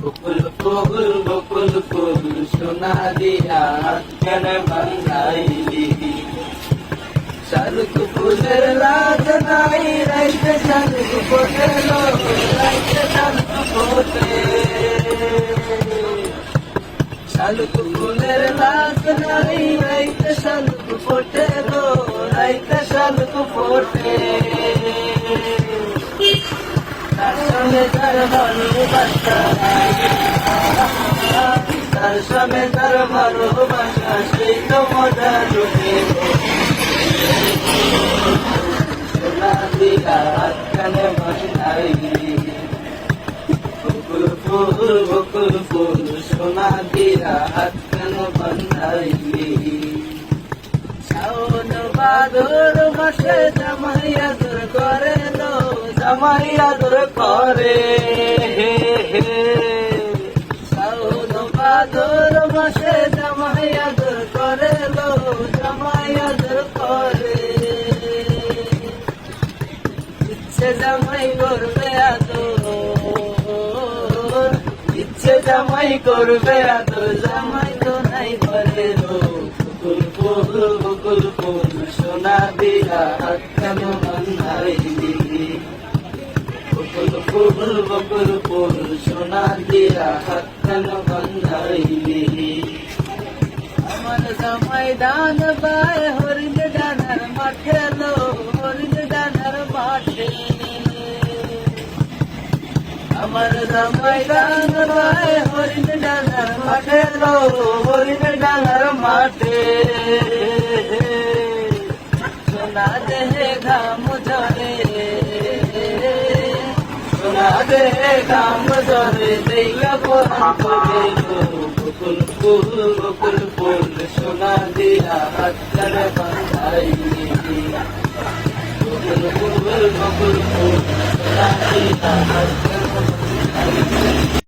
বকুল ফুল সোনা দিয়া কেন বান্ধাইলি শালুক ফুলের লাজ নাই রাইতে শালুক ফোটেলো রাইতে শালুক ফোটে শালুক ফুলের লাজ নাই রাইতে শালুক ফোটেলো রাইতে শালুক ফোটে তার সঙ্গে তার ভালোবাসা তার সঙ্গে তার ভালোবাসা সেই তো মজা লুটে সোনা দিয়া কেন বান্ধাইলি বকুল ফুল সোনা দিয়া কেন বান্ধাইলি শাওন ভাদর মাসে জামাই আদর করে লো জামাই আদর করে শাওন ভাদর মাসে জামাই আদর করে লো জামাই আদর করে ইচ্ছে জামাই করবে আদর ইচ্ছে জামাই করবে আদর জামাই তো নাই করে লো বকুল ফুল সোনা দিয়া কেন বান্ধাইলি বকুল ফুল সোনা দিয়া কেন বান্ধাইলি আমার জামাই দান পায় হরিণ ডানার মাঠে লো হরিণ ডানার মাঠে আমার জামাই দান পায় হরিণ ডানার মাঠে লো হরিণ ডানার মাঠে সোনা দেহে ঘাম ঝরে সোনা দেহে ঘাম ঝরে দেখা পরাণ করে বকুল ফুল সোনা দিয়া কেন বান্ধাইলি বকুল ফুল সোনা দিয়া